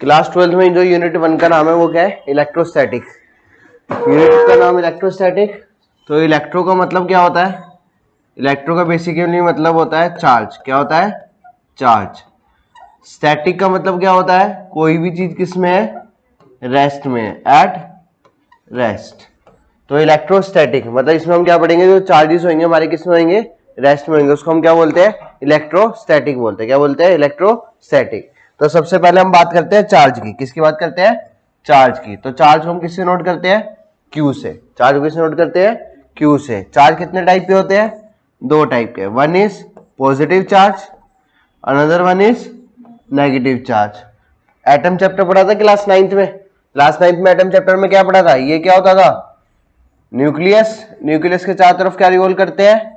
Class 12 में जो unit 1 का नाम है वो क्या है? इलेक्ट्रोस्टैटिक। यूनिट का नाम इलेक्ट्रोस्टैटिक। तो इलेक्ट्रो का मतलब क्या होता है? इलेक्ट्रो का बेसिकली मतलब होता है चार्ज। क्या होता है? चार्ज। स्टैटिक का मतलब क्या होता है? कोई भी चीज किस में है? रेस्ट में है, एट रेस्ट। तो इलेक्ट्रोस्टैटिक मतलब इसमें हम क्या पढ़ेंगे? जो चार्जेस होंगे हमारे किस में होंगे? रेस्ट में होंगे, उसको हम क्या बोलते हैं? इलेक्ट्रोस्टैटिक बोलते हैं। क्या बोलते हैं? इलेक्ट्रोस्टैटिक। तो सबसे पहले हम बात करते हैं चार्ज की। किसकी बात करते हैं? चार्ज की। तो चार्ज को हम किससे नोट करते हैं? क्यू से। चार्ज को किससे नोट करते हैं? क्यू से। चार्ज कितने टाइप के होते हैं? दो टाइप के। One is positive charge, another one is negative charge. Atom chapter पढ़ा था क्लास 9th में। क्लास 9th में एटम चैप्टर में क्या पढ़ा था? ये क्या होता था? न्यूक्लियस। न्यूक्लियस के चारों तरफ क्या रिवॉल्व करते हैं?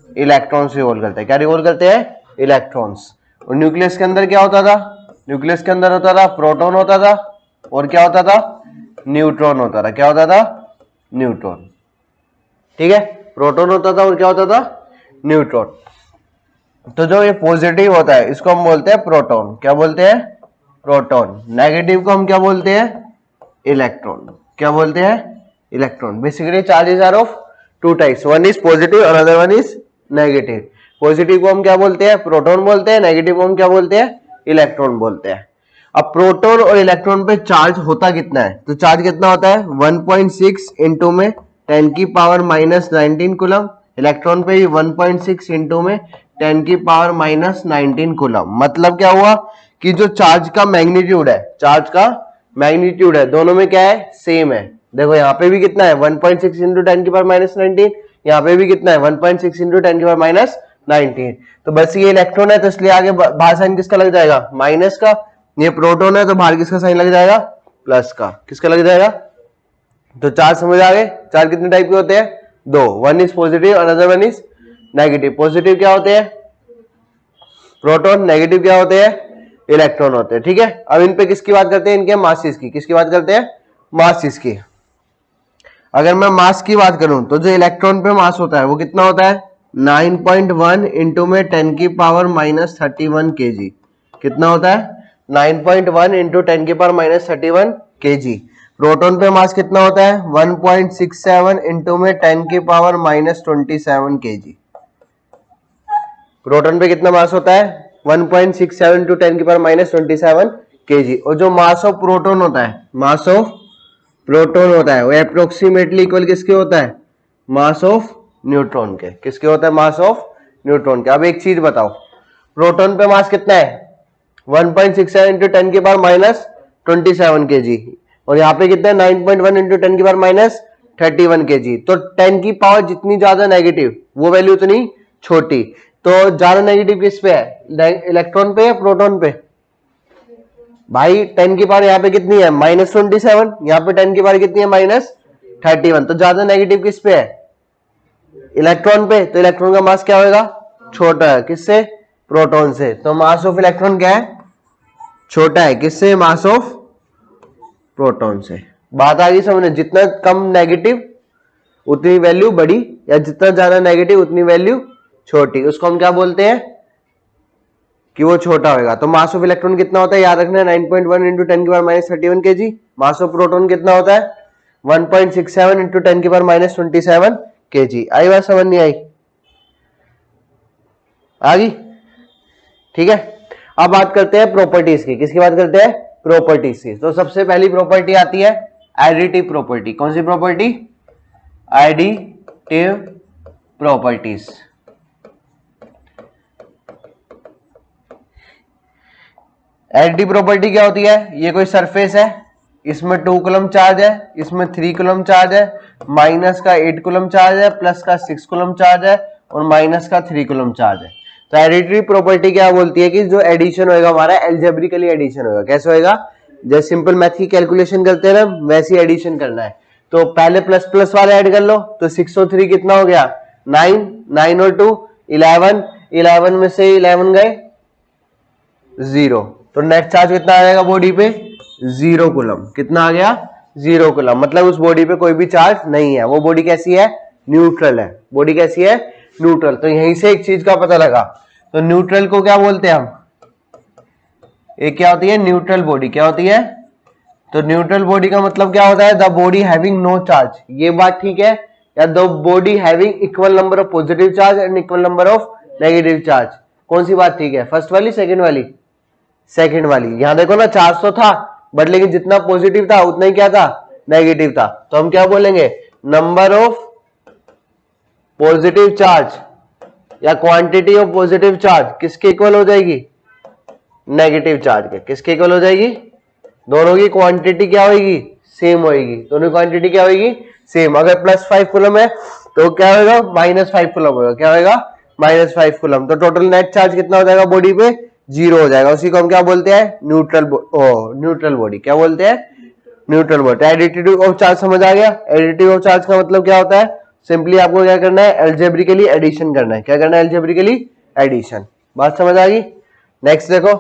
इलेक्ट्रॉन्स रिवॉल्व करते हैं। क्या रिवॉल्व करते हैं? इलेक्ट्रॉन्स। और न्यूक्लियस के अंदर क्या होता था? न्यूक्लियस के अंदर होता था प्रोटॉन होता था, और क्या होता था? न्यूट्रॉन होता था। क्या होता था? न्यूट्रॉन। ठीक है, प्रोटॉन होता था और क्या होता था? न्यूट्रॉन। तो जो ये पॉजिटिव होता है इसको हम बोलते हैं प्रोटॉन। क्या बोलते हैं? प्रोटॉन। नेगेटिव को हम क्या बोलते हैं? इलेक्ट्रॉन। क्या बोलते हैं? Electron. Basically charges are of two types, one is positive और other one is negative. Positive को हम क्या बोलते हैं? प्रोटॉन बोलते हैं। नेगेटिव को हम क्या बोलते हैं? इलेक्ट्रॉन बोलते हैं। अब प्रोटॉन और इलेक्ट्रॉन पे चार्ज होता कितना है? तो चार्ज कितना होता है? 1.6 इंटू में 10 की पावर माइनस 19 कूलम। इलेक्ट्रॉन पे भी 1.6 इंटू में 10 की पावर माइनस 19 कूलम। मतलब क्या हुआ कि जो चार्ज का मैग्नीट्यूड है, चार्ज का मैग्नीट्यूड है, दोनों में क्या है? सेम है। देखो यहाँ पे भी कितना है? 1.6 इंटू 10 की पावर माइनस 19। यहाँ पे भी कितना है? 1.6 इंटू 10 की पावर माइनस 19। तो बस ये इलेक्ट्रॉन है तो इसलिए आगे बाहर साइन किसका लग जाएगा? माइनस का। ये प्रोटॉन है तो बाहर किसका साइन लग जाएगा? प्लस का। किसका लग जाएगा? तो चार्ज समझ आ गए? चार्ज कितने टाइप के होते हैं? दो। One is positive, another one is negative. Positive क्या होते हैं? प्रोटॉन। नेगेटिव क्या होते हैं? इलेक्ट्रॉन होते हैं। ठीक है, अब इन पे किसकी बात करते हैं? इनके मासेस की। किसकी बात करते हैं? मासेस की। अगर मैं मास की बात करूं तो जो इलेक्ट्रॉन पे मास होता है वो कितना होता है? 9.1 इंटू में 10 की पावर माइनस 31 kg। कितना होता है? 9.1 इंटू 10 की पावर माइनस 31 kg। प्रोटॉन पे मास कितना होता है? 1.67 इंटू में 10 की पावर माइनस 27 kg। प्रोटॉन पे कितना मास होता है? 1.67 इंटू 10 की पावर माइनस 27 kg। और जो मास ऑफ प्रोटॉन होता है, मास ऑफ प्रोटॉन होता है वो अप्रोक्सीमेटली इक्वल किसके होता है? मास ऑफ न्यूट्रॉन के। किसके होता है? मास ऑफ न्यूट्रॉन के। अब एक चीज बताओ, प्रोटॉन पे मास कितना है? 1.67 इंटू 10 की पावर माइनस 27 kg। और यहाँ पे कितना है? 9.1 इंटू 10 की पावर माइनस 31 kg। तो 10 की पावर जितनी ज्यादा नेगेटिव वो वैल्यू उतनी छोटी। तो ज्यादा नेगेटिव किस पे है? इलेक्ट्रॉन पे या प्रोटॉन पे? भाई 10 की पावर यहाँ पे कितनी है? माइनस 27। यहाँ पे 10 की पावर कितनी है? माइनस 31। तो ज्यादा नेगेटिव किस पे है? इलेक्ट्रॉन पे। तो इलेक्ट्रॉन का मास क्या होगा? छोटा है। किससे? प्रोटॉन से। तो मास ऑफ इलेक्ट्रॉन क्या है? छोटा है। किससे? मास ऑफ प्रोटॉन से। बात आ गई समझने? जितना कम नेगेटिव उतनी वैल्यू बड़ी, या जितना ज्यादा नेगेटिव उतनी वैल्यू छोटी। उसको हम क्या बोलते हैं? कि वो छोटा होगा। तो मास ऑफ इलेक्ट्रॉन कितना होता है? याद रखना है 9.1 इंटू 10 की power minus 31 kg। Mass of proton कितना होता है? 1.67 इंटू 10 की पावर माइनस 27 kg। आई बात समझ नहीं आई? आ गई? ठीक है, अब बात करते हैं प्रॉपर्टीज की। किसकी बात करते हैं? प्रॉपर्टीज की। तो सबसे पहली प्रॉपर्टी आती है एडिटिव प्रॉपर्टी। कौन सी property? Additive properties. Additive property क्या होती है? ये कोई सरफेस है, इसमें 2 कूलम चार्ज है, इसमें 3 कूलम चार्ज है, माइनस का 8 कूलम चार्ज है, प्लस का 6 कूलम चार्ज है, और माइनस का 3 कूलम चार्ज है। तो एडिटिव प्रॉपर्टी क्या बोलती है कि जो एडिशन होगा हमारा एल्जेब्रिकली एडिशन होगा। कैसे होगा? जैसे सिंपल मैथ की कैलकुलेशन करते हैं ना, वैसी एडिशन करना है। तो पहले प्लस प्लस वाले ऐड कर लो। तो 6 और 3 कितना हो गया? 9, 9 और 2 11, 11 में से 11 गए 0। तो नेट चार्ज कितना आ जाएगा बॉडी पे? 0 कूलम। कितना आ गया? 0 कूलम। मतलब उस बॉडी पे कोई भी चार्ज नहीं है। वो बॉडी कैसी है? न्यूट्रल है। बॉडी कैसी है? न्यूट्रल। तो यहीं से एक चीज का पता लगा। तो न्यूट्रल को क्या बोलते हैं हम? एक क्या होती है न्यूट्रल बॉडी, क्या होती है, तो न्यूट्रल बॉडी का मतलब क्या होता है, the body having no charge, ये बात ठीक है, या the body having equal number of positive charge and equal number of negative charge, कौन सी बात ठीक है, फर्स्ट वाली सेकंड वाली, सेकंड वाली। यहां देखो ना चार्ज तो था बट लेकिन जितना पॉजिटिव था उतना ही क्या था, नेगेटिव था, तो हम क्या बोलेंगे, नंबर ऑफ पॉजिटिव चार्ज या क्वांटिटी ऑफ पॉजिटिव चार्ज किसके इक्वल हो जाएगी, नेगेटिव चार्ज के, किसके इक्वल हो जाएगी, दोनों की क्वांटिटी क्या होगी, सेम होगी, दोनों क्वांटिटी क्या होगी, सेम। अगर +5 कूलम है तो क्या होगा, -5 कूलम होगा, क्या होगा, -5 कूलम, तो टोटल नेट चार्ज कितना हो जाएगा बॉडी पे, 0 हो जाएगा, उसी को हम क्या बोलते हैं, न्यूट्रल बॉडी, क्या बोलते हैं, neutral body. Additive of charge समझ आ गया, एडिटिव ऑफ चार्ज का मतलब क्या होता है, सिंपली आपको क्या करना है, एल्जेब्रिकली एडिशन करना है, क्या करना है, एल्जेब्रिकली एडिशन, बात समझ आ गई। नेक्स्ट देखो,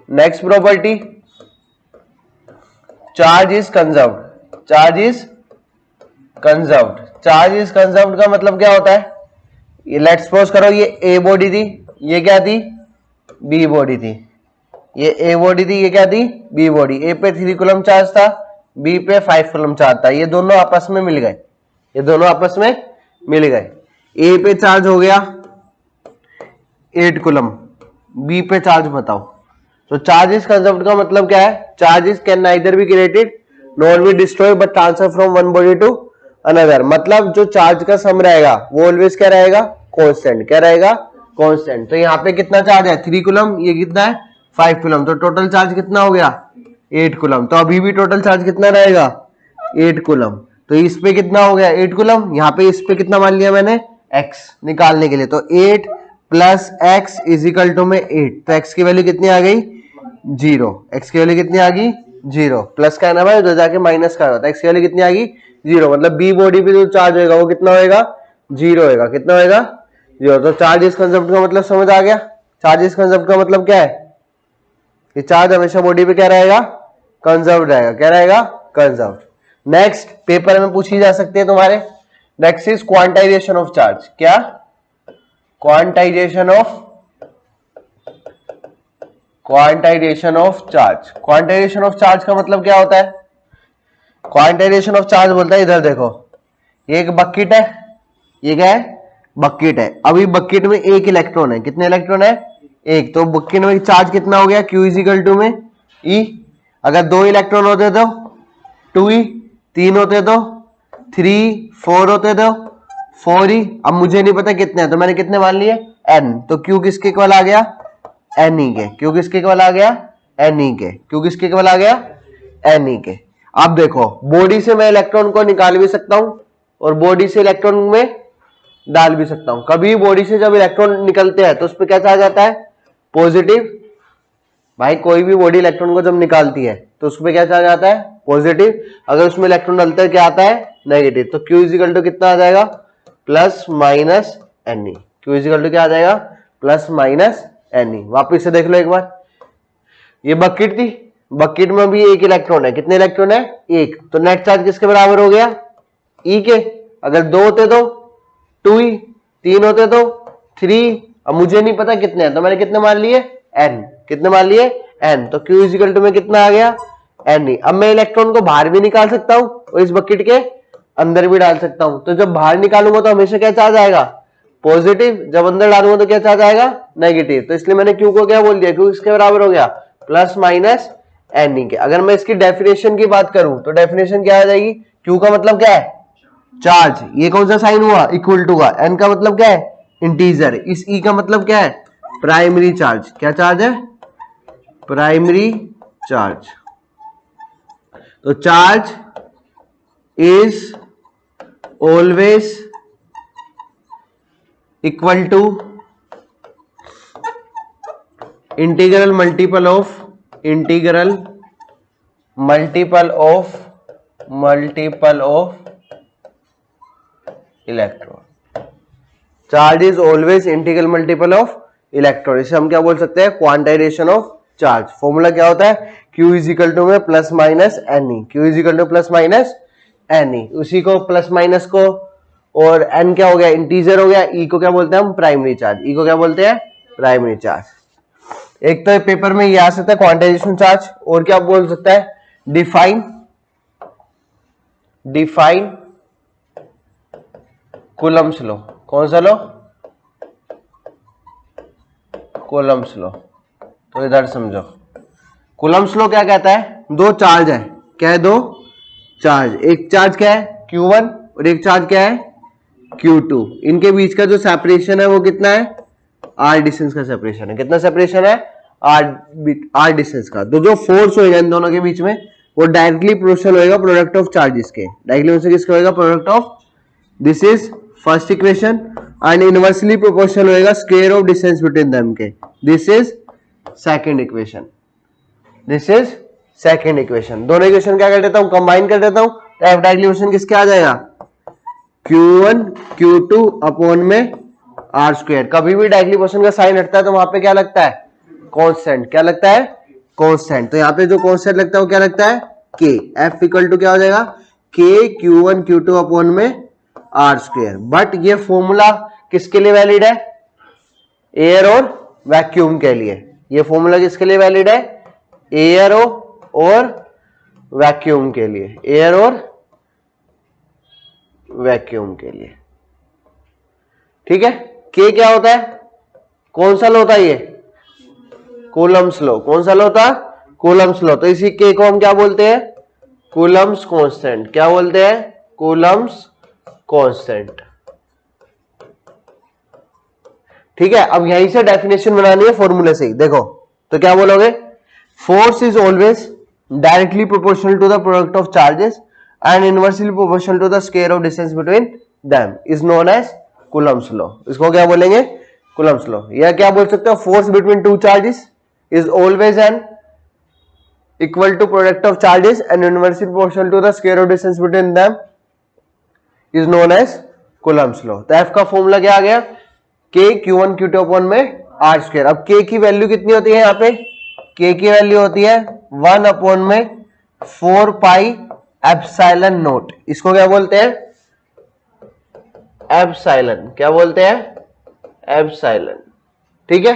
next property, charge is conserved, charge is conserved, charge is conserved का मतलब क्या होता है, ये लेट्स सपोज करो ये ए बॉडी थी, ये क्या थी, बी बॉडी थी, ये ए बॉडी थी, ये क्या थी, बी बॉडी, ए पे 3 कूलम चार्ज था, बी पे 5 कूलम चार्ज था, ये दोनों आपस में मिल गए, ये दोनों आपस में मिल गए, ए पे चार्ज हो गया 8 कूलम, बी पे चार्ज बताओ, तो चार्ज इज कंजर्व्ड का मतलब क्या है, charges can neither be created not be destroyed but transfer from one body to another, मतलब जो चार्ज का सम रहेगा वो ऑलवेज क्या रहेगा, कांस्टेंट, क्या रहेगा, कांस्टेंट। तो यहाँ पे कितना चार्ज है, 3 कूलम, ये कितना है 5 कूलम, तो टोटल चार्ज कितना हो गया 8 कूलम, तो अभी भी टोटल चार्ज कितना रहेगा 8 कूलम, तो इस पे कितना हो गया 8 कूलम, यहाँ पे इस पे कितना मान लिया मैंने x निकालने के लिए, तो 8 + x = में 8, तो x की वैल्यू कितनी आ गई 0, x की वैल्यू कितनी आ गई 0, प्लस का है ना भाई, उधर जाके माइनस का होता है, x की वैल्यू कितनी आ गई 0, मतलब बी बॉडी पे जो चार्ज होगा वो कितना होएगा 0 होएगा, कितना होएगा 0, तो चार्ज इज कंजर्व्ड का मतलब समझ आ गया, चार्ज इज कंजर्व्ड का मतलब क्या है, ये चार्ज हमेशा बॉडी पे क्या रहेगा, कंजर्व्ड रहेगा, क्या रहेगा, कंजर्व्ड। नेक्स्ट पेपर में पूछी जा सकती है तुम्हारे, next is quantization of charge, क्या, quantization of charge, quantization of charge का मतलब क्या होता है, क्वांटाइजेशन ऑफ चार्ज बोलता है, इधर देखो ये एक बकेट है, ये क्या है, बकेट है, अभी बकेट में एक इलेक्ट्रॉन है, कितने इलेक्ट्रॉन है, एक, तो बकेट में चार्ज कितना हो गया, Q = में E, अगर 2 इलेक्ट्रॉन होते तो 2E, 3 होते तो 3, 4 होते तो 4E, अब मुझे नहीं पता कितने हैं तो मैंने कितने मान लिए N, तो Q किसके इक्वल आ गया, Ne के, Q किसके इक्वल आ गया, Ne के, Q किसके इक्वल आ गया, Ne के। अब देखो बॉडी से मैं इलेक्ट्रॉन को निकाल भी सकता हूं और बॉडी से इलेक्ट्रॉन में डाल भी सकता हूं, कभी बॉडी से जब इलेक्ट्रॉन निकलते हैं तो उस पर क्या चार्ज आता है, पॉजिटिव, भाई कोई भी बॉडी इलेक्ट्रॉन को जब निकालती है तो उसमें क्या चार्ज आता है, पॉजिटिव, अगर उसमें इलेक्ट्रॉन डालते हैं क्या आता है, नेगेटिव, तो Q = कितना आ जाएगा, +-Ne, Q = क्या आ जाएगा, +-Ne। वापिस से देख लो एक बार, ये बकेट थी, बकेट में भी एक इलेक्ट्रॉन है, कितने इलेक्ट्रॉन है, एक, तो नेट चार्ज किसके बराबर हो गया, E के, अगर 2 होते तो 2E, 3 होते तो 3, अब मुझे नहीं पता कितने हैं तो मैंने कितने मान लिए N, कितने मान लिए N, तो Q = में कितना आ गया Ne। अब मैं इलेक्ट्रॉन को बाहर भी निकाल सकता हूं और इस बकेट के अंदर भी डाल सकता हूं, तो जब बाहर निकालूंगा तो हमेशा क्या चार्ज आएगा, पॉजिटिव, जब अंदर डालूंगा तो क्या चार्ज आएगा, नेगेटिव, तो इसलिए मैंने Q को क्या बोल दिया, Q किसके बराबर हो गया, +-Ne के। अगर मैं इसकी डेफिनेशन की बात करूं तो डेफिनेशन क्या आ जाएगी, Q का मतलब क्या है, चार्ज, ये कौन सा साइन हुआ, इक्वल टू का, N का मतलब क्या है, इंटीजर, इस E का मतलब क्या है, प्राइमरी चार्ज, क्या चार्ज है, प्राइमरी चार्ज, तो charge is always equal to integral multiple of electron, charge is always integral multiple of electron, इसे हम क्या बोल सकते हैं, क्वांटाइजेशन ऑफ चार्ज। फॉर्मूला क्या होता है, Q = में +-Ne, Q = +-Ne, उसी को प्लस को, और N क्या हो गया, इंटीजर हो गया, E को क्या बोलते हैं हम, प्राइमरी चार्ज, E को क्या बोलते हैं, प्राइमरी चार्ज। एक तो पेपर में ये आ सकता है क्वांटाइजेशन चार्ज, और क्या बोल सकता है, डिफाइन कूलम्ब्स लॉ। कौन सा लॉ, कूलम्ब्स लॉ। तो इधर समझो, कूलम्ब्स लॉ क्या कहता है, दो चार्ज है, क्या है, दो चार्ज, एक चार्ज क्या है Q1 और एक चार्ज क्या है Q2, इनके बीच का जो सेपरेशन है वो कितना है, R डिस्टेंस का सेपरेशन है। कितना सेपरेशन है, R डिस्टेंस का। तो जो फोर्स होगा इन दोनों के बीच में वो डायरेक्टली प्रोपोर्शनल होगा प्रोडक्ट ऑफ चार्जेस के, डायरेक्टली किसका होगा, product of, this is first equation, and inversely proportional होगा square of distance between them के, this is second equation, this is second equation. दोनों इक्वेशन क्या कर देता हूं, कंबाइन कर देता हूं, तो एफ डायरेक्टली इक्वेशन किसके आ जाएगा, Q1 Q2 अपॉन में R स्क्वायर। कभी भी डायरेक्टली इक्वेशन का साइन हटता है तो वहां पे क्या लगता है, कांस्टेंट। क्या लगता है, कांस्टेंट। तो यहाँ पे जो कांस्टेंट लगता है वो क्या लगता है, K। F इक्वल टू क्या हो जाएगा, K Q1 Q2 अपॉन में R स्क्वायर। बट ये फॉर्मूला किसके लिए वैलिड है, एयर और वैक्यूम के लिए। ये फॉर्मूला किसके लिए वैलिड है, एयर और वैक्यूम के लिए, एयर और वैक्यूम के लिए। ठीक है, के क्या होता है, कौन सा लॉ होता है ये, कूलम्ब्स लॉ। कौन सा लॉ होता है, कूलम्ब्स लॉ। तो इसी के को हम क्या बोलते हैं, कूलम्ब्स कांस्टेंट। क्या बोलते हैं, कूलम्ब्स कांस्टेंट। ठीक है, अब यहीं से डेफिनेशन बनानी है फॉर्मूले से। देखो तो क्या बोलोगे, force is always directly proportional to the product of charges and inversely proportional to the square of distance between them is known as Coulomb's law. इसको क्या बोलेंगे, कूलम्ब्स लॉ। या क्या बोल सकते हो, force between two charges is always an equal to product of charges and inversely proportional to the square of distance between them is known as Coulomb's law. तो F का फॉर्मूला क्या आ गया, K Q1 Q2 अपॉन में R square. अब K की value कितनी होती है, यहाँ पे K की वैल्यू होती है 1 अपॉन में 4 पाई एप्सिलॉन नोट। इसको क्या बोलते हैं, एप्सिलॉन। क्या बोलते हैं, एप्सिलॉन। ठीक है,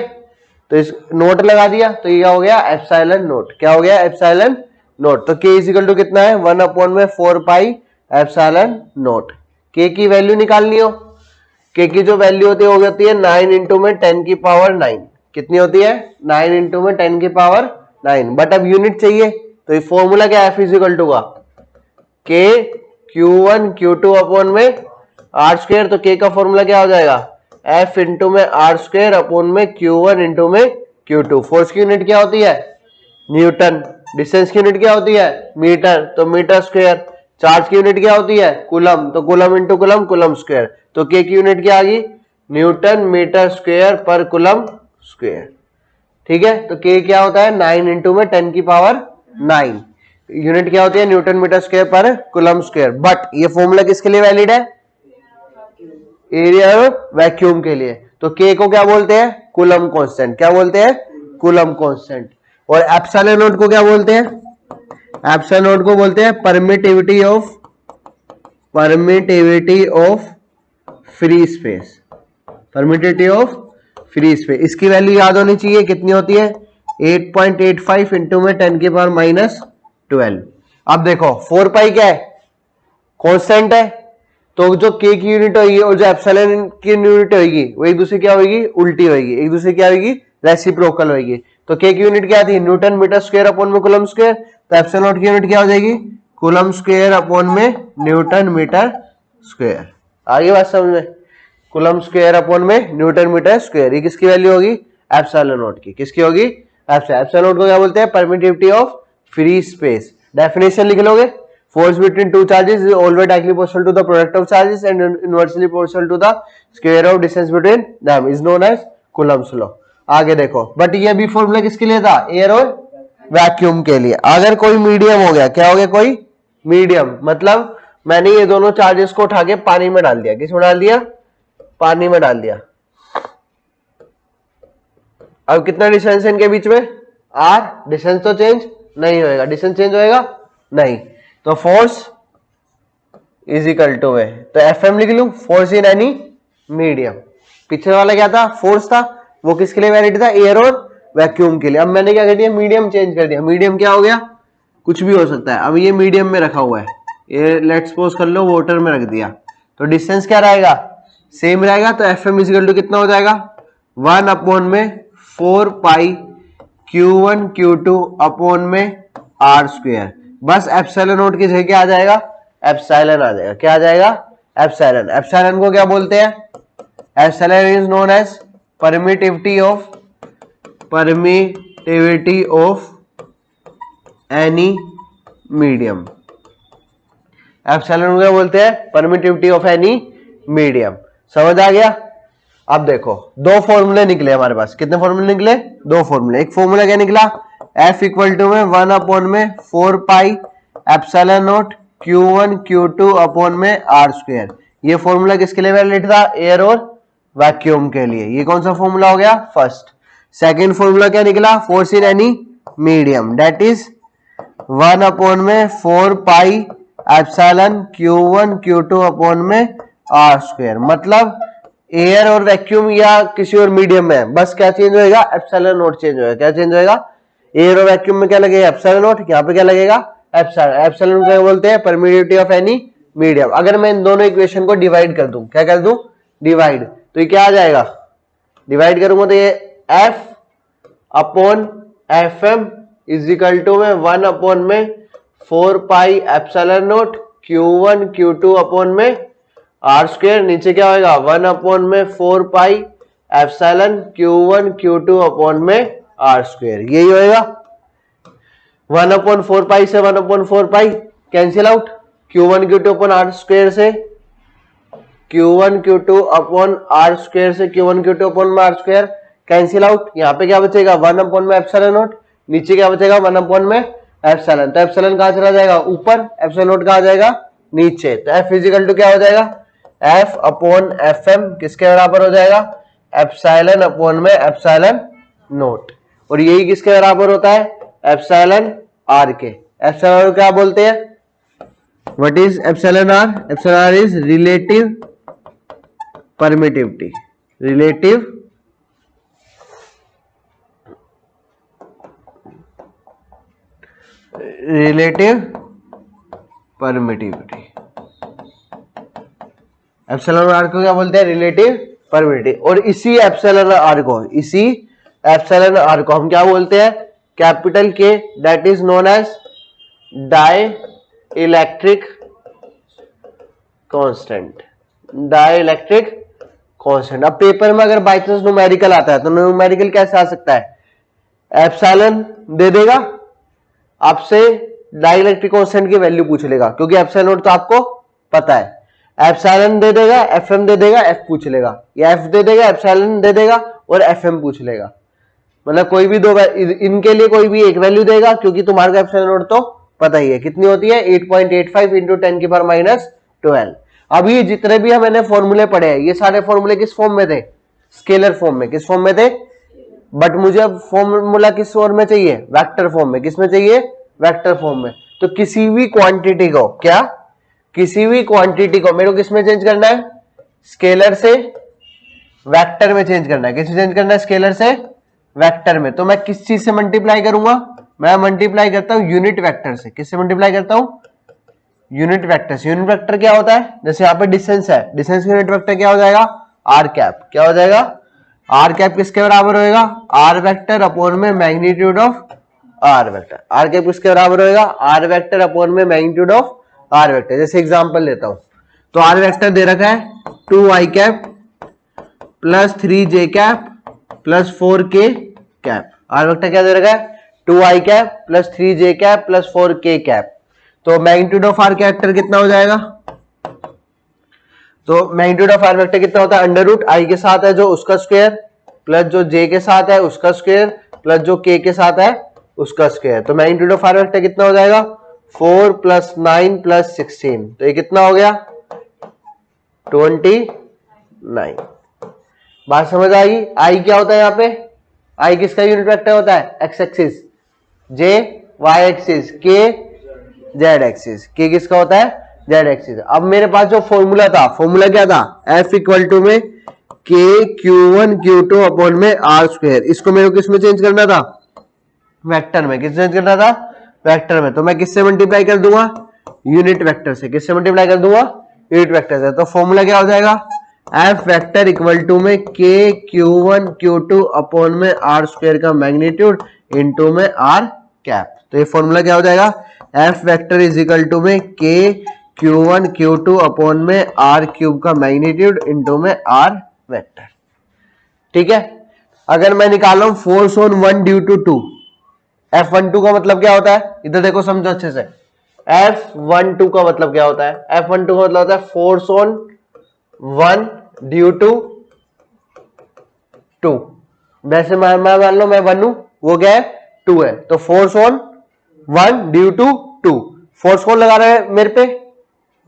तो इस नोट लगा दिया तो ये हो गया एप्सिलॉन नोट। क्या हो गया, एप्सिलॉन नोट। तो K इज इक्वल टू कितना है, 1 अपॉन में 4 पाई एप्सिलॉन नोट। K की वैल्यू निकालनी हो, K की जो वैल्यू होती है वो होती है 9 इंटू में 10 की पावर 9। कितनी होती है, 9 इंटू में 10 की पावर 9। बट अब यूनिट चाहिए, तो ये फॉर्मूला क्या है, F इज इक्वल टू का K Q1 Q2 अपॉन में R स्क्वायर। तो K का फॉर्मूला क्या हो जाएगा, F इंटू में R स्क्वायर अपॉन में Q1 इंटू में Q2। फोर्स की यूनिट क्या होती है, न्यूटन। डिस्टेंस की यूनिट क्या होती है, मीटर, तो मीटर स्क्वायर। चार्ज की यूनिट क्या होती है, कूलम, तो coulomb into coulomb, coulomb square. तो K की यूनिट क्या आ गई, न्यूटन मीटर स्क्वायर पर कूलम स्क्वायर। ठीक है, तो K क्या होता है, 9 इंटू में 10 की पावर 9। यूनिट क्या होती है, न्यूटन मीटर स्क्वायर पर कूलम स्क्वायर। बट ये फॉर्मूला किसके लिए वैलिड है, एरिया और वैक्यूम के लिए। तो K को क्या बोलते हैं, कूलम कांस्टेंट। क्या बोलते हैं, कूलम कांस्टेंट। और एप्सिलॉन नोट को क्या बोलते हैं, एप्सिलॉन नोट को बोलते हैं permittivity of free space, permittivity of free space. इसकी वैल्यू याद होनी चाहिए, कितनी होती है, 8.85 इंटू में 10 की पावर -12। अब देखो 4 पाई क्या है, कांस्टेंट है, तो जो K की यूनिट होगी और जो एप्सिलॉन की यूनिट होगी वो एक दूसरे क्या होगी, उल्टी होगी, एक दूसरे क्या होगी, रेसिप्रोकल होगी। तो K की यूनिट क्या थी, न्यूटन मीटर स्क्वायर अपॉन में कूलम स्क्वायर। तो एप्सिलॉन नॉट की यूनिट क्या हो जाएगी, कूलम स्क्वायर अपॉन में न्यूटन मीटर स्क्वायर। आगे बात समझ में, कूलम स्क्वायर अपॉन में न्यूटन मीटर स्क्वायर। ये किसकी वैल्यू होगी, एप्सिलॉन नॉट की। किसकी होगी, एप्सिलॉन नॉट को क्या बोलते हैं, permittivity of free space. Definition लिख लोगे, force between two charges is always directly proportional to the product of charges and inversely proportional to the square of distance between them is known as Coulomb's law। आगे देखो, but ये भी formula किसके लिए था, air और vacuum के लिए। अगर कोई मीडियम हो गया, क्या हो गया, कोई मीडियम, मतलब मैंने ये दोनों चार्जेस को उठा के पानी में डाल दिया। किसमें डाल दिया, पानी में डाल दिया। अब कितना डिस्टेंस है इनके बीच में, r। डिस्टेंस तो चेंज नहीं होएगा, डिस्टेंस चेंज होएगा नहीं, तो फोर्स इज इक्वल टू है, तो Fm लिख लूं, फोर्स इन एनी मीडियम। पिछले वाला क्या था, फोर्स था, वो किसके लिए वैलिड था, एयर और वैक्यूम के लिए। अब मैंने क्या कर दिया, मीडियम चेंज कर दिया। मीडियम क्या हो गया, कुछ भी हो सकता है। अब ये मीडियम में रखा हुआ है, ये लेट्स सपोज कर लो वाटर में रख दिया, तो डिस्टेंस क्या रहेगा, सेम रहेगा। तो एफ एम इजिकल टू कितना हो जाएगा, 1 अपॉन में 4 पाई Q1 Q2 अपॉन में R स्क्वायर। बस एप्सिलॉन नोट की जगह क्या आ जाएगा, एप्सिलॉन आ जाएगा। क्या आ जाएगा, एप्सिलॉन। एप्सिलॉन को क्या बोलते हैं, epsilon is known as permittivity of any medium. Epsilon को क्या बोलते हैं, परमिटिविटी ऑफ एनी मीडियम। समझ आ गया। अब देखो दो फॉर्मूले निकले हमारे पास। कितने फॉर्मूले निकले, दो फॉर्मूले। एक फॉर्मूला क्या निकला, F इक्वल टू में 1 अपॉन में 4 pi epsilon nought Q1 Q2 upon में R स्क्वायर। ये फॉर्मूला किसके लिए वैलिड था, एयर और वैक्यूम के लिए। ये कौन सा फॉर्मूला हो गया, फर्स्ट। सेकेंड फॉर्मूला क्या निकला, force in any medium, that is 1 upon में 4 pi epsilon Q1 Q2 upon में R स्क्वायर। मतलब एयर और वैक्यूम या किसी और मीडियम में बस क्या चेंज होएगा, एप्सिलॉन नोट चेंज होएगा। क्या चेंज होएगा, एयर और वैक्यूम में क्या लगेगा, एप्सिलॉन नोट। यहाँ पे क्या लगेगा, एप्सिलॉन। एप्सिलॉन क्या बोलते हैं, परमिटिविटी ऑफ एनी मीडियम। अगर मैं इन दोनों इक्वेशन को डिवाइड कर दूं, क्या कर दूं, डिवाइड, तो ये क्या आ जाएगा, डिवाइड करूंगा तो ये F upon F M is equal to में 1 अपॉन में 4 pi epsilon nought Q1 Q2 upon में R स्क्वायर। नीचे क्या होगा, 1 अपॉन में 4 pi epsilon Q1 Q2 upon में R स्क्वायर। यही होएगा। 1 अपॉन 4 पाई से 1 upon 4 pi cancel out, Q1 Q2 upon R square से Q1 Q2 upon R square से Q1 Q2 upon R square cancel out. यहाँ पे क्या बचेगा, 1 अपॉन में एप्सिलॉन नोट, नीचे क्या बचेगा, 1 अपॉन में एप्सिलॉन। तो एप्सिलॉन कहां चला जाएगा, ऊपर, एप्सिलॉन नोट कहां जाएगा, नीचे। तो F इजिकल टू क्या हो जाएगा, F अपॉन एफ एम किसके बराबर हो जाएगा, एप्सिलॉन अपॉन में एप्सिलॉन नोट। और यही किसके बराबर होता है, epsilon R K. Epsilon R क्या बोलते हैं, what is epsilon R, epsilon R is relative permittivity, relative permittivity. Epsilon R को क्या बोलते हैं, रिलेटिव परमिटिविटी। और इसी एप्सिलॉन आर को हम क्या बोलते हैं, capital K, that is known as dielectric constant. Dielectric constant. अब पेपर में अगर बाई चांस न्यूमेरिकल आता है तो न्यूमेरिकल कैसे आ सकता है, एप्सिलॉन दे देगा आपसे, डाई इलेक्ट्रिक कांस्टेंट की वैल्यू पूछ लेगा, क्योंकि एप्सिलॉन नोट तो आपको पता है। एप्सिलॉन दे देगा, एफएम दे देगा, एफ पूछ लेगा, या एफ दे देगा, एप्सिलॉन दे देगा और एफएम पूछ लेगा। मतलब कोई भी दो, इनके लिए कोई भी एक वैल्यू देगा, क्योंकि तुम्हारे को एप्सिलॉन नोट तो पता ही है कितनी होती है, 8.85 इंटू 10 की पावर -12। अब ये जितने भी मैंने फॉर्मूले पढ़े हैं, ये सारे फॉर्मूले किस फॉर्म में थे, स्केलर फॉर्म में। किस फॉर्म में थे, बट मुझे अब फॉर्मूला किस फॉर्म में चाहिए, वेक्टर फॉर्म में। किस में चाहिए, वेक्टर फॉर्म में। तो किसी भी क्वांटिटी को, क्या, किसी भी क्वांटिटी को मेरे को किस में चेंज करना है, स्केलर से वेक्टर में चेंज करना है। किस में चेंज करना है, स्केलर से वेक्टर में। तो मैं किस चीज से मल्टीप्लाई करूंगा, मैं मल्टीप्लाई करता हूं यूनिट वेक्टर से। किससे मल्टीप्लाई करता हूं, यूनिट वेक्टर से। यूनिट वेक्टर क्या होता है, जैसे यहाँ पे डिस्टेंस है, डिस्टेंस का यूनिट वेक्टर क्या हो जाएगा, आर कैप। क्या हो जाएगा, आर कैप किसके बराबर होएगा, आर वेक्टर अपॉन में magnitude of R vector. R cap किसके बराबर होएगा, आर वेक्टर अपॉन में मैग्नीट्यूड ऑफ आर वेक्टर। जैसे एग्जांपल लेता हूं, तो आर वेक्टर दे रखा है 2i cap plus 3j cap plus 4k cap. R vector क्या दे रखा है, 2i cap plus 3j cap plus 4k cap. तो मैग्नीट्यूड ऑफ आर वेक्टर कितना हो जाएगा, तो मैग्नीट्यूड ऑफ आर वेक्टर कितना होता है, अंडर रूट आई के साथ है जो उसका स्क्वायर, प्लस जो जे के साथ है उसका स्क्वायर, प्लस जो के के साथ है उसका स्क्वायर। तो मैग्नीट्यूड ऑफ आर वेक्टर कितना हो जाएगा, 4 + 9 + 16। तो ये कितना हो गया, 29। बात समझ आई। आई क्या होता है यहाँ पे, आई किसका यूनिट वेक्टर होता है, एक्स एक्सिस, जे वाई एक्सिस, के जेड एक्सिस। के किसका होता है, जेड एक्सिस। अब मेरे पास जो फॉर्मूला था, फॉर्मूला क्या था, एफ इक्वल टू में के Q1 Q2 अपॉन में R स्क्वायर। इसको मेरे को किस में चेंज करना था? वेक्टर में। किस चेंज करना था? वेक्टर में। तो मैं किससे मल्टीप्लाई कर दूंगा? यूनिट वेक्टर से। किससे मल्टीप्लाई कर दूंगा? यूनिट वेक्टर से। तो फॉर्मूला क्या हो जाएगा? एफ वेक्टर इक्वल टू में के Q1 Q2 अपॉन में R स्क्वायर का मैग्नीट्यूड इनटू में R कैप। तो ये फॉर्मूला क्या हो जाएगा? F vector is equal to में के Q1 Q2 अपॉन में R क्यूब का मैग्नीट्यूड इनटू में R वेक्टर। ठीक है। अगर मैं निकाल रहा हूं force on one due to two, F12 का मतलब क्या होता है? इधर देखो, समझो अच्छे से। F12 का मतलब क्या होता है? F12 का मतलब होता है force on one due to two. वैसे मैं मान लो मैं वन हूं, वो क्या है? टू है। तो force on one due to two. फोर्स कौन लगा रहा है मेरे पे?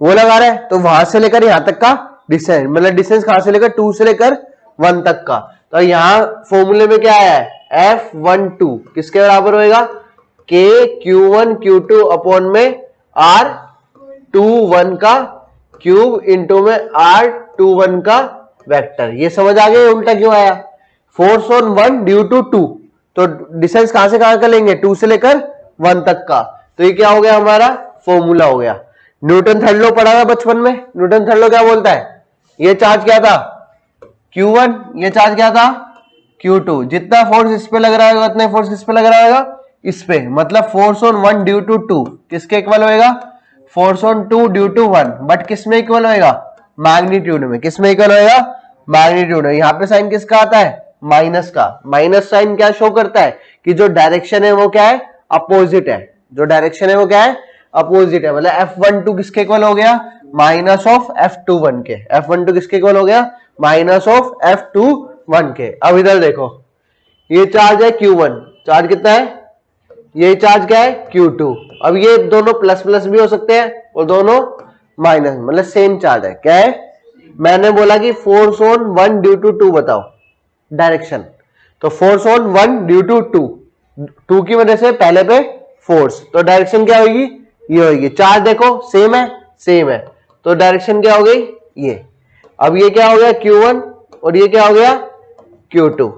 वो लगा रहा है। तो वहां से लेकर यहां तक का डिस्टेंस, मतलब डिस्टेंस कहां से लेकर? टू से लेकर वन तक का। तो यहां फॉर्मूले में क्या आया है? F12 किसके बराबर होएगा? के Q1 Q2 अपॉन में R21 का क्यूब इंटू में R21 का वेक्टर। ये समझ आ गया उल्टा क्यों आया? Force on one due to two, तो डिस्टेंस कहां से कहां का लेंगे? टू से लेकर वन तक का। तो ये क्या हो गया? हमारा फॉर्मूला हो गया। न्यूटन थर्ड लॉ पढ़ा था बचपन में। न्यूटन थर्ड लॉ क्या बोलता है? ये चार्ज क्या था? Q1। ये चार्ज क्या था? Q2। जितना फोर्स इस पे लग रहा है उतना फोर्स किस पे लग रहा है? इस पे। मतलब force on one due to two किसके इक्वल होएगा? Force on two due to one. But किस में इक्वल होएगा? मैग्नीट्यूड में। किस में इक्वल होएगा? मैग्नीट्यूड में। यहाँ पे साइन किसका आता है? माइनस का। माइनस साइन क्या शो करता है? कि जो डायरेक्शन है वो क्या है? अपोजिट है। जो डायरेक्शन है वो क्या है? अपोजिट है। मतलब F12 किसके इक्वल हो गया? माइनस ऑफ F21 के। F12 किसके इक्वल हो गया? माइनस ऑफ F21 के। अब इधर देखो, ये चार्ज है Q1। चार्ज कितना है? ये चार्ज क्या है? Q2। अब ये दोनों प्लस प्लस भी हो सकते हैं और दोनों माइनस, मतलब सेम चार्ज है। क्या है? मैंने बोला कि force on one due to two बताओ डायरेक्शन। तो force on one due to two, two की वजह से पहले पे फोर्स, तो डायरेक्शन क्या होगी? ये होगी। चार्ज देखो सेम है, सेम है, तो डायरेक्शन क्या हो गई? ये। अब ये क्या हो गया? Q1 और ये क्या हो गया? Q2।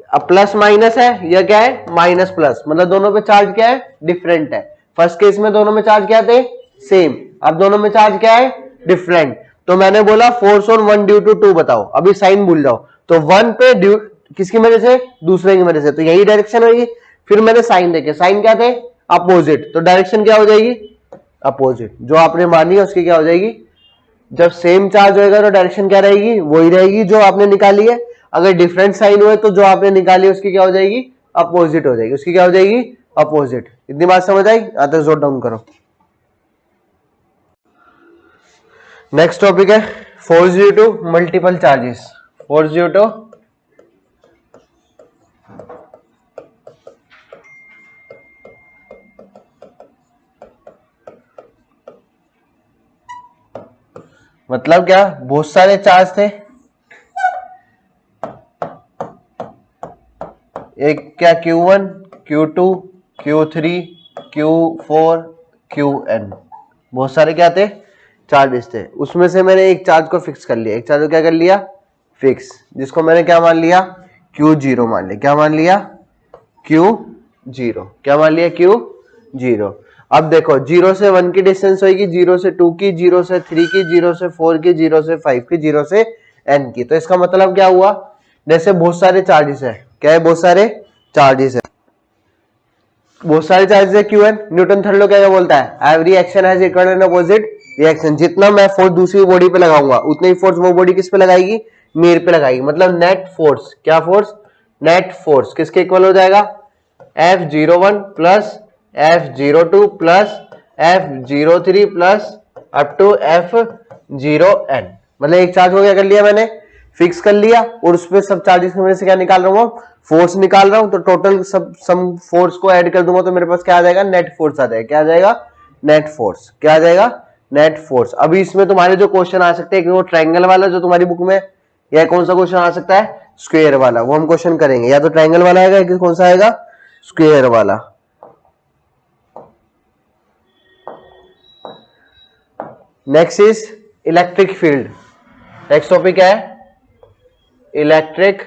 अब प्लस माइनस है, यह क्या है? माइनस प्लस, मतलब दोनों पे चार्ज क्या है? डिफरेंट है। फर्स्ट केस में दोनों में चार्ज क्या थे? सेम। अब दोनों में चार्ज क्या है? डिफरेंट। तो मैंने बोला force on one due to two बताओ। अभी साइन भूल जाओ। तो वन पे ड्यू किसकी वजह से? दूसरे की वजह से, तो यही डायरेक्शन होगी। फिर मैंने साइन देखे, साइन क्या थे? अपोजिट। तो डायरेक्शन क्या हो जाएगी? अपोजिट। जो आपने मानी है उसकी क्या हो जाएगी? जब सेम चार्ज होएगा तो डायरेक्शन क्या रहेगी? वही रहेगी जो आपने निकाली है। अगर डिफरेंट साइन हुए तो जो आपने निकाली है उसकी क्या हो जाएगी? अपोजिट हो जाएगी। उसकी क्या हो जाएगी? अपोजिट। इतनी बात समझ आई? आते जोट डाउन करो। नेक्स्ट टॉपिक है force due to multiple charges. Force due to मतलब क्या? बहुत सारे चार्ज थे। एक क्या? Q1 Q2 Q3 Q4 Qn। बहुत सारे क्या थे? चार्जेस थे। उसमें से मैंने एक चार्ज को फिक्स कर लिया। एक चार्ज को क्या कर लिया? फिक्स। जिसको मैंने क्या मान लिया? Q0 मान लिया। क्या मान लिया? Q0। क्या मान लिया? Q0। अब देखो, 0 से 1 की डिस्टेंस होगी, 0 से 2 की, 0 से 3 की, 0 से 4 की, 0 से 5 की, 0 से n की। तो इसका मतलब क्या हुआ? जैसे बहुत सारे चार्जेस है। क्या है? बहुत सारे चार्जेस है। बहुत सारे चार्जेस है Qn। न्यूटन थर्ड लॉ क्या बोलता है? Every action has equal and opposite reaction. जितना मैं फोर्स दूसरी बॉडी पे लगाऊंगा उतनी ही फोर्स वो बॉडी किस पे लगाएगी? मेरे पे लगाएगी। मतलब नेट फोर्स। क्या फोर्स? नेट फोर्स किसके इक्वल हो जाएगा? F01 plus F02 plus F03 plus up to F0n। मतलब एक चार्ज को क्या कर लिया मैंने? फिक्स कर लिया, और उस पर सब चार्जेस की वजह से क्या निकाल रहा हूं? फोर्स निकाल रहा हूं। तो टोटल सब सम फोर्स को ऐड कर दूंगा तो मेरे पास क्या आ जाएगा? नेट फोर्स आ जाएगा। क्या आ जाएगा? Net force. क्या आ जाएगा? Net force. अभी इसमें तुम्हारे जो क्वेश्चन आ सकते हैं कि वो ट्रायंगल वाला जो तुम्हारी बुक में, या कौन सा क्वेश्चन आ सकता है? स्क्वायर वाला। वो हम क्वेश्चन करेंगे। या तो ट्रायंगल वाला आएगा कि कौन सा आएगा? स्क्वायर वाला। Next is electric field. Next topic क्या है? Electric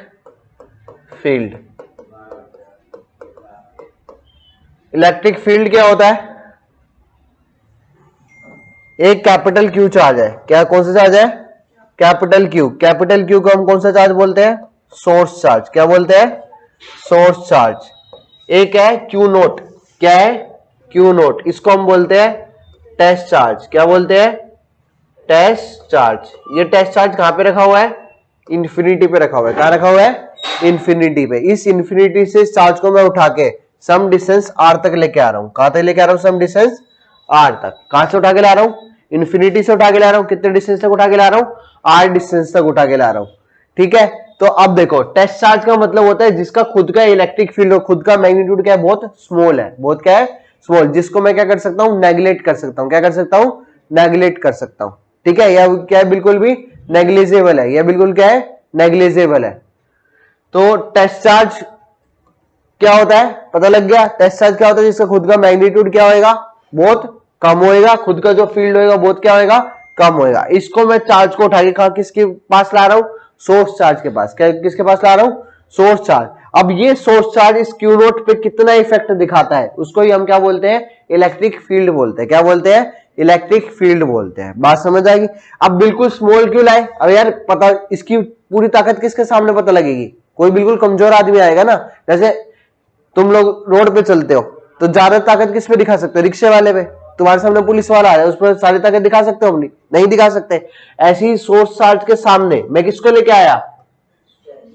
field. इलेक्ट्रिक फील्ड क्या होता है? एक कैपिटल क्यू चार्ज है। क्या कौन सा चार्ज है? Capital Q. कैपिटल क्यू को हम कौन सा चार्ज बोलते हैं? Source charge. क्या बोलते हैं? Source charge. एक है क्यू नोट। क्या है? Q naught. इसको हम बोलते हैं टेस्ट चार्ज। क्या बोलते हैं? Test charge. ये टेस्ट चार्ज कहां पे रखा हुआ है? इंफिनिटी पे रखा हुआ है। कहां रखा हुआ है? इंफिनिटी पे। इस इंफिनिटी से इस चार्ज को मैं उठा के सम डिस्टेंस आर तक लेके आ रहा हूं। कहां तक लेके आ रहा हूं? सम डिस्टेंस आर तक। कहां से उठा के ला रहा हूं? इंफिनिटी से उठा के ला रहा हूं। कितने डिस्टेंस तक उठा के ला रहा हूं? आर डिस्टेंस तक उठा के ला रहा हूं। ठीक है, तो अब देखो टेस्ट चार्ज का मतलब होता है जिसका खुद का इलेक्ट्रिक फील्ड और खुद का मैग्नीट्यूड क्या है? बहुत स्मॉल है। बहुत क्या है? स्मॉल। जिसको मैं क्या कर सकता हूं? नेग्लेक्ट कर सकता हूं। क्या कर सकता हूं? नेग्लेक्ट कर सकता हूं। ठीक है, या क्या है? बिल्कुल भी नेग्लिजेबल है। यह बिल्कुल क्या है? नेग्लिजेबल है। तो टेस्ट चार्ज क्या होता है? पता लग गया। टेस्ट चार्ज क्या होता है? जिसका खुद का मैग्नीट्यूड क्या होएगा? बहुत कम होएगा। खुद का जो फील्ड होएगा बहुत क्या होएगा? कम होएगा। इसको मैं चार्ज को उठा के किसके पास ला रहा हूं? सोर्स चार्ज के पास। क्या किसके पास ला रहा हूं? Source charge. अब ये सोर्स चार्ज इस क्यू नोट पे कितना इफेक्ट दिखाता है उसको ही हम क्या बोलते हैं? इलेक्ट्रिक फील्ड बोलते हैं। क्या बोलते हैं? इलेक्ट्रिक फील्ड बोलते हैं। बात समझ आएगी? अब बिल्कुल स्मॉल क्यों लाए? अब यार पता, इसकी पूरी ताकत किसके सामने पता लगेगी? कोई बिल्कुल कमजोर आदमी आएगा ना। जैसे तुम लोग रोड पे चलते हो तो ज्यादा ताकत किस पे दिखा सकते हो? रिक्शे वाले पे। तुम्हारे सामने पुलिस वाला आया, उस पर सारी ताकत दिखा सकते हो अपनी? नहीं दिखा सकते। ऐसे ही सोर्स चार्ज के सामने मैं किसको लेके आया?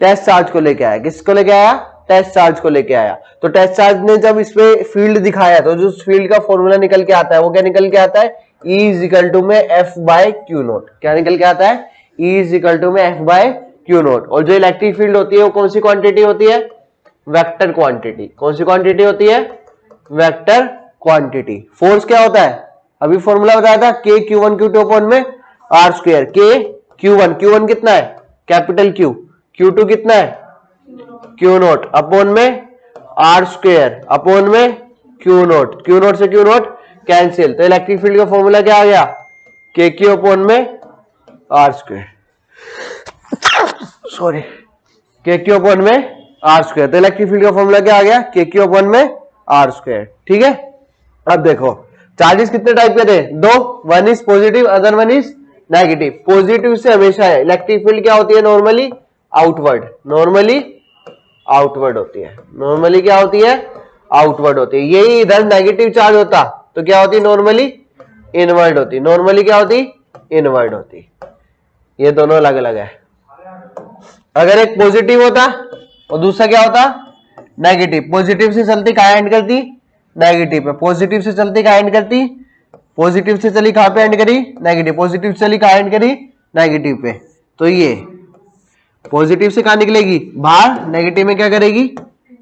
टेस्ट चार्ज को लेके आया। किसको लेके आया? टेस्ट चार्ज को लेके आया। तो टेस्ट चार्ज ने जब इस पे फील्ड दिखाया तो जो फील्ड का फॉर्मूला निकल के आता है वो क्या निकल के आता है? E इज इक्वल टू में एफ बाय क्यू नोट। क्या निकल के आता है? E इज इक्वल टू में एफ बाय क्यू नोट। और जो इलेक्ट्रिक फील्ड होती है वो कौन सी क्वांटिटी होती है? Vector quantity. कौन सी क्वांटिटी होती है? Vector quantity. फोर्स क्या होता है? अभी फॉर्मूला बताया था, के Q one Q two upon में आर स्क्वायर। के क्यू वन कितना है? Capital Q. क्यू टू कितना है? क्यू नोट अपॉन में आर स्क्वायर अपॉन में क्यू नोट। क्यू नोट से क्यू नोट कैंसिल। तो इलेक्ट्रिक फील्ड का फॉर्मूला क्या आ गया? के क्यू अपॉन में आर स्क्वायर। सॉरी, के क्यू अपॉन में आर स्क्वायर। तो इलेक्ट्रिक फील्ड का फॉर्मूला क्या आ गया? के क्यू अपॉन में आर स्क्वायर। ठीक है, अब देखो चार्जेस कितने टाइप के थे? दो। One is positive, other one is negative. Positive से हमेशा है इलेक्ट्रिक फील्ड क्या होती है? Normally outward. नॉर्मली आउटवर्ड होती है। नॉर्मली क्या होती है? आउटवर्ड होती है। यही इधर नेगेटिव चार्ज होता तो क्या होती? नॉर्मली इनवर्ड होती। नॉर्मली क्या होती? इनवर्ड होती। ये दोनों अलग अलग है। अगर एक पॉजिटिव होता और दूसरा क्या होता? नेगेटिव। पॉजिटिव से चलती कहां एंड करती? नेगेटिव पे। पॉजिटिव से चलती कहां एंड करती? पॉजिटिव से चली कहां पे एंड करी? नेगेटिव। पॉजिटिव से चली कहां एंड करी? नेगेटिव पे। तो ये पॉजिटिव से कहां निकलेगी? बाहर। नेगेटिव में क्या करेगी?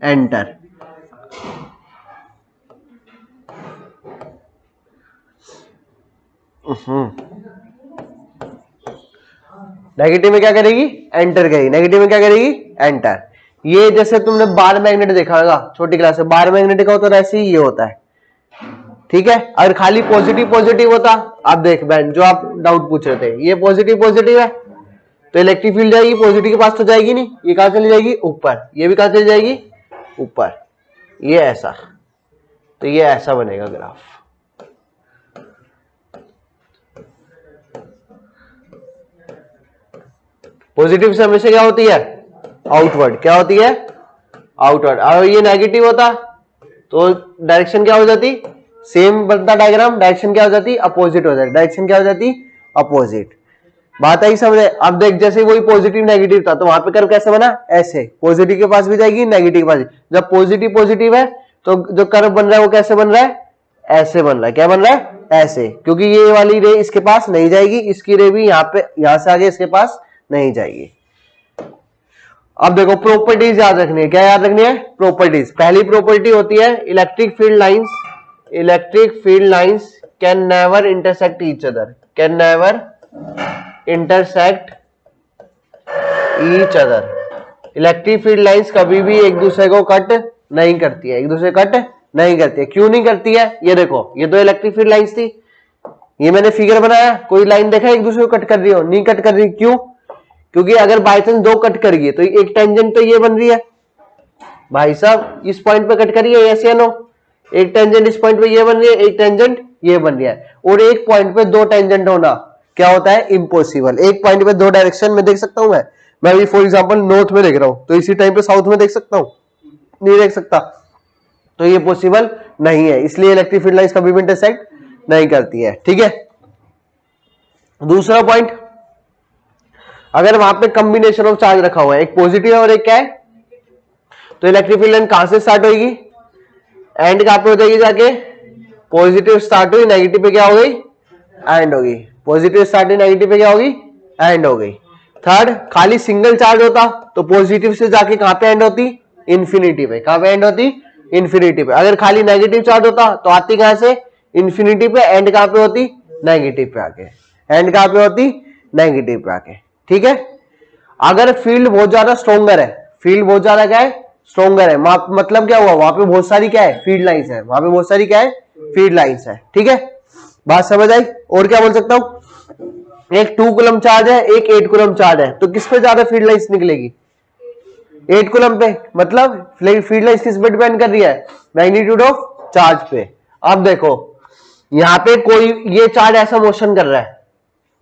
एंटर। नेगेटिव में क्या करेगी? एंटर करेगी। नेगेटिव में क्या करेगी? एंटर। ये जैसे तुमने बार मैग्नेट देखा होगा छोटी क्लास में। बार मैग्नेट का होता है ऐसे ही ये होता है। ठीक है, अगर खाली पॉजिटिव पॉजिटिव होता, आप देख बहन जो आप डाउट पूछ रहे थे, ये पॉजिटिव पॉजिटिव है तो इलेक्ट्रिक फील्ड जाएगी पॉजिटिव के पास तो जाएगी नहीं। ये कहां चली जाएगी? ऊपर। ये भी कहां चली जाएगी? ऊपर। ये ऐसा। तो ये ऐसा बनेगा ग्राफ। पॉजिटिव से हमेशा क्या होती है? आउटवर्ड। क्या होती है? आउटवर्ड। और ये नेगेटिव होता तो डायरेक्शन क्या हो जाती? सेम बनता डायग्राम। डायरेक्शन क्या हो जाती? अपोजिट हो जाती। डायरेक्शन क्या हो जाती? अपोजिट। बात आई समझे? अब देख जैसे वही पॉजिटिव नेगेटिव था तो वहां पे कर्व कैसे बना? ऐसे। पॉजिटिव के पास भी जाएगी, नेगेटिव के पास भी। जब पॉजिटिव पॉजिटिव है तो जो कर्व बन रहा है वो कैसे बन रहा है? ऐसे बन रहा है। क्या बन रहा है? ऐसे। क्योंकि ये वाली रे इसके पास नहीं जाएगी, इसकी रे भी यहाँ पे यहां से आगे इसके पास नहीं जाएगी। अब देखो प्रॉपर्टीज याद रखनी है। क्या याद रखनी है? प्रॉपर्टीज। पहली प्रॉपर्टी होती है electric field lines. Electric field lines can never intersect each other. Can never intersect each other. Electric field lines कभी भी एक दूसरे को कट नहीं करती है। एक दूसरे कट नहीं करती है। क्यों नहीं करती है? ये देखो, ये तो इलेक्ट्रिक फील्ड लाइंस थी, ये मैंने फिगर बनाया, कोई लाइन देखा एक दूसरे को कट कर रही हो? नहीं कट कर रही। क्यों? क्योंकि अगर बाई चांस दो कट कर गई तो एक टेंजेंट तो ये बन रही है भाई साहब, इस पॉइंट पे कट करिए, यस या नो, एक टेंजेंट इस पॉइंट पे ये बन रही है, एक टेंजेंट ये बन रही है, और एक पॉइंट पे दो टेंजेंट होना क्या होता है, इम्पॉसिबल। एक पॉइंट पे दो डायरेक्शन में देख सकता हूं मैं अभी फॉर एग्जांपल नॉर्थ में देख रहा हूं, तो इसी टाइम पे साउथ में देख सकता हूं, नहीं देख सकता, तो ये पॉसिबल नहीं है, इसलिए इलेक्ट्रिक फील्ड लाइंस कभी भी इंटरसेक्ट नहीं करती है। ठीक है, दूसरा पॉइंट, अगर वहां पे कॉम्बिनेशन ऑफ चार्ज रखा हुआ है, एक पॉजिटिव है और एक क्या है, तो इलेक्ट्रिक फील्ड लाइन कहां से स्टार्ट होगी, एंड कहां पे हो जाएगी जाके, पॉजिटिव स्टार्ट हुई, नेगेटिव पे क्या हो गई, एंड होगी, पॉजिटिव स्टार्ट हुई, नेगेटिव पे क्या होगी, एंड हो गई। थर्ड, खाली सिंगल चार्ज होता तो पॉजिटिव से जाके कहां पे एंड होती, इंफिनिटी पे, कहां पे एंड होती, इंफिनिटी पे। अगर खाली नेगेटिव चार्ज होता तो आती कहां से, इंफिनिटी पे, एंड कहां पे होती, नेगेटिव पे आके, एंड कहां पे होती, नेगेटिव पे आके। ठीक है, अगर फील्ड बहुत ज्यादा स्ट्रॉन्गर है, फील्ड बहुत ज्यादा क्या है, स्ट्रॉन्गर है, मतलब क्या हुआ, वहां पे बहुत सारी क्या है, फील्ड लाइंस है, वहां पे बहुत सारी क्या है, फील्ड लाइंस है। ठीक है, बात समझ आई। और क्या बोल सकता हूं, एक 2 कूलम चार्ज है, एक 8 कूलम चार्ज है, तो किस पे ज्यादा फील्ड लाइंस निकलेगी, 8 कूलम पे, मतलब फील्ड लाइंस किस पे डिपेंड कर रही है, मैग्नीट्यूड ऑफ चार्ज पे। अब देखो यहां पे कोई ये चार्ज ऐसा मोशन कर रहा है,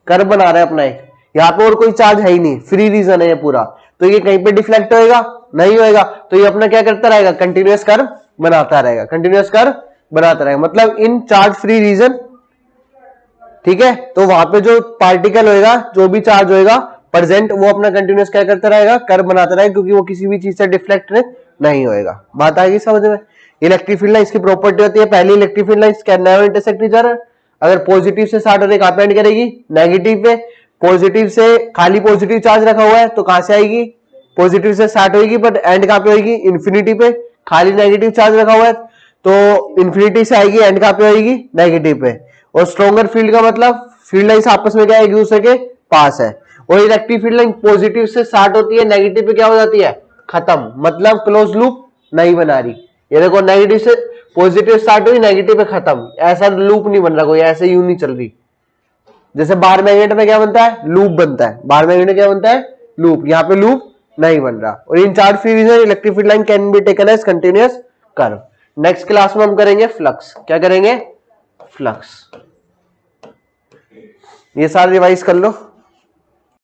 कर्व बना रहा है अपना एक, यहां पे और कोई चार्ज है ही नहीं, फ्री रीजन है ये पूरा, तो ये कहीं पे डिफ्लेक्ट होएगा, नहीं होएगा, तो ये अपना क्या करता रहेगा, कंटिन्यूअस कर्व बनाता रहेगा, कंटिन्यूअस कर्व बनाता रहेगा, मतलब इन चार्ज फ्री रीजन। ठीक है, तो वहां पे जो पार्टिकल होएगा, जो भी चार्ज होएगा प्रेजेंट, वो अपना कंटिन्यूअस क्या करता रहेगा, कर्व बनाता रहेगा, क्योंकि वो किसी भी चीज से डिफ्लेक्ट नहीं होएगा। बात आ गई समझ में। इलेक्ट्रिक फील्ड लाइंस की प्रॉपर्टी होती है, पहली electric field lines can never intersect each other, अगर पॉजिटिव से स्टार्ट होने कहां पे एंड करेगी, नेगेटिव पे, पॉजिटिव से खाली पॉजिटिव चार्ज रखा हुआ है तो कहां से आएगी, पॉजिटिव से स्टार्ट होगी बट एंड कहां पे होगी, इंफिनिटी पे, खाली नेगेटिव चार्ज रखा हुआ है तो इंफिनिटी से आएगी, एंड कहां पे होगी, नेगेटिव पे। और स्ट्रॉन्गर फील्ड का मतलब फील्ड लाइंस आपस में क्या है, एक दूसरे के पास है, और इलेक्ट्रिक फील्ड लाइन पॉजिटिव से स्टार्ट होती है, नेगेटिव पे क्या हो जाती है, खत्म, मतलब क्लोज लूप नहीं बना रही। ये देखो नेगेटिव से पॉजिटिव स्टार्ट हुई, नेगेटिव पे खत्म, ऐसा लूप नहीं बन रहा कोई, ऐसे यूं नहीं चल रही। जैसे बार मैग्नेट में क्या बनता है, लूप बनता है, बार मैग्नेट में क्या बनता है, लूप, यहाँ पे लूप नहीं बन रहा। और in charge free region electric field line can be taken as continuous curve. Next class में हम करेंगे फ्लक्स, क्या करेंगे, फ्लक्स। ये सारा रिवाइज कर लो।